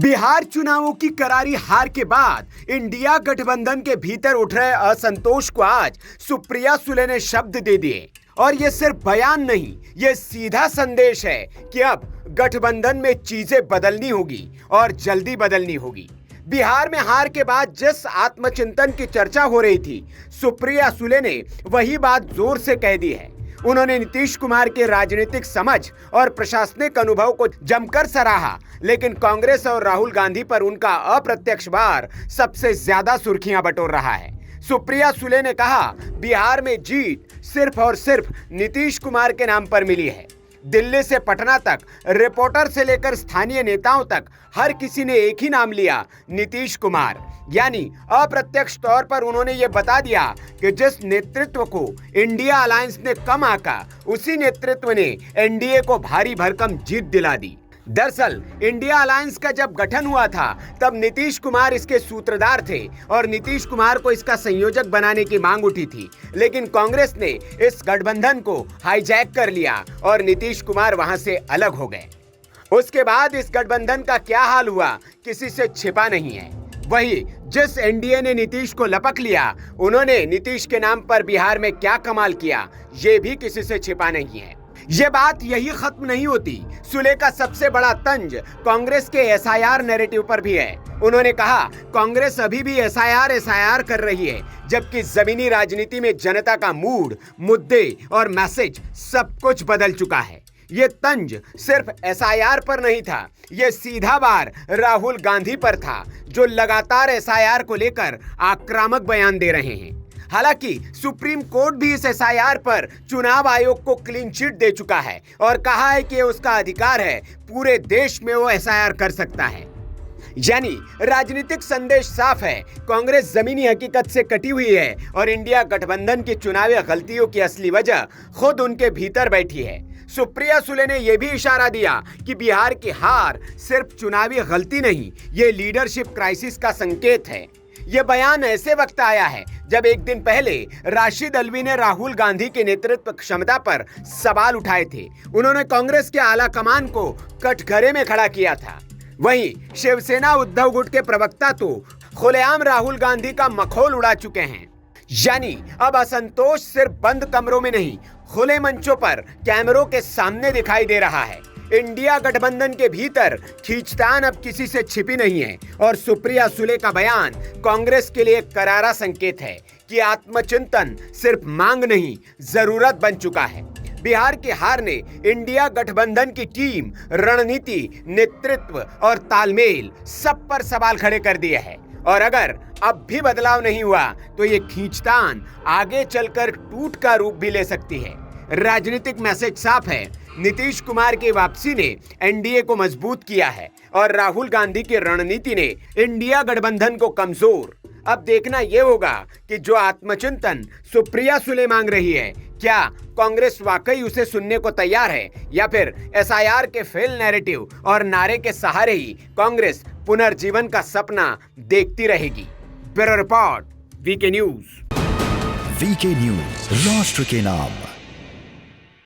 बिहार चुनावों की करारी हार के बाद इंडिया गठबंधन के भीतर उठ रहे असंतोष को आज सुप्रिया सुले ने शब्द दे दिए। और ये सिर्फ बयान नहीं, ये सीधा संदेश है कि अब गठबंधन में चीजें बदलनी होगी और जल्दी बदलनी होगी। बिहार में हार के बाद जिस आत्मचिंतन की चर्चा हो रही थी, सुप्रिया सुले ने वही बात जोर से कह दी है। उन्होंने नीतीश कुमार के राजनीतिक समझ और प्रशासनिक अनुभव को जमकर सराहा, लेकिन कांग्रेस और राहुल गांधी पर उनका अप्रत्यक्ष वार सबसे ज्यादा सुर्खियां बटोर रहा है। सुप्रिया सुले ने कहा, बिहार में जीत सिर्फ और सिर्फ नीतीश कुमार के नाम पर मिली है। दिल्ली से पटना तक, रिपोर्टर से लेकर स्थानीय नेताओं तक हर किसी ने एक ही नाम लिया, नीतीश कुमार। यानी अप्रत्यक्ष तौर पर उन्होंने ये बता दिया कि जिस नेतृत्व को इंडिया अलायंस ने कम आंका, उसी नेतृत्व ने एनडीए को भारी भरकम जीत दिला दी। दरअसल इंडिया अलायंस का जब गठन हुआ था, तब नीतीश कुमार इसके सूत्रधार थे और नीतीश कुमार को इसका संयोजक बनाने की मांग उठी थी, लेकिन कांग्रेस ने इस गठबंधन को हाईजैक कर लिया और नीतीश कुमार वहां से अलग हो गए। उसके बाद इस गठबंधन का क्या हाल हुआ, किसी से छिपा नहीं है। वही जिस एनडीए ने नीतीश को लपक लिया, उन्होंने नीतीश के नाम पर बिहार में क्या कमाल किया, ये भी किसी से छिपा नहीं है। ये बात यही खत्म नहीं होती। सुले का सबसे बड़ा तंज कांग्रेस के एसआईआर नैरेटिव पर भी है। उन्होंने कहा, कांग्रेस अभी भी एसआईआर कर रही है, जबकि जमीनी राजनीति में जनता का मूड, मुद्दे और मैसेज सब कुछ बदल चुका है। ये तंज सिर्फ एसआईआर पर नहीं था, ये सीधा वार राहुल गांधी पर था, जो लगातार एसआईआर को लेकर आक्रामक बयान दे रहे हैं। हालांकि सुप्रीम कोर्ट भी इस एसआईआर पर चुनाव आयोग को क्लीन चिट दे चुका है और कहा है कि उसका अधिकार है, पूरे देश में वो एसआईआर कर सकता है। यानी राजनीतिक संदेश साफ है, कांग्रेस जमीनी हकीकत से कटी हुई है और इंडिया गठबंधन की चुनावी गलतियों की असली वजह खुद उनके भीतर बैठी है। सुप्रिया सुले ने यह भी इशारा दिया कि बिहार की हार सिर्फ चुनावी गलती नहीं, ये लीडरशिप क्राइसिस का संकेत है। यह बयान ऐसे वक्त आया है जब एक दिन पहले राशिद अल्वी ने राहुल गांधी के नेतृत्व क्षमता पर सवाल उठाए थे। उन्होंने कांग्रेस के आला कमान को कटघरे में खड़ा किया था। वहीं शिवसेना उद्धव गुट के प्रवक्ता तो खुलेआम राहुल गांधी का मखौल उड़ा चुके हैं। यानी अब असंतोष सिर्फ बंद कमरों में नहीं, खुले मंचों पर कैमरों के सामने दिखाई दे रहा है। इंडिया गठबंधन के भीतर खींचतान अब किसी से छिपी नहीं है और सुप्रिया सुले का बयान कांग्रेस के लिए करारा संकेत है कि आत्मचिंतन सिर्फ मांग नहीं, जरूरत बन चुका है। बिहार की हार ने इंडिया गठबंधन की टीम, रणनीति, नेतृत्व और तालमेल सब पर सवाल खड़े कर दिए हैं। और अगर अब भी बदलाव नहीं हुआ तो ये खींचतान आगे चलकर टूट का रूप भी ले सकती है। राजनीतिक मैसेज साफ है, नीतीश कुमार की वापसी ने एनडीए को मजबूत किया है और राहुल गांधी की रणनीति ने इंडिया गठबंधन को कमजोर। अब देखना यह होगा कि जो आत्मचिंतन सुप्रिया सुले मांग रही है, क्या कांग्रेस वाकई उसे सुनने को तैयार है या फिर एसआईआर के फेल नैरेटिव और नारे के सहारे ही कांग्रेस पुनर्जीवन का सपना देखती रहेगी। Bureau report, VK news. VK news, राष्ट्र के नाम।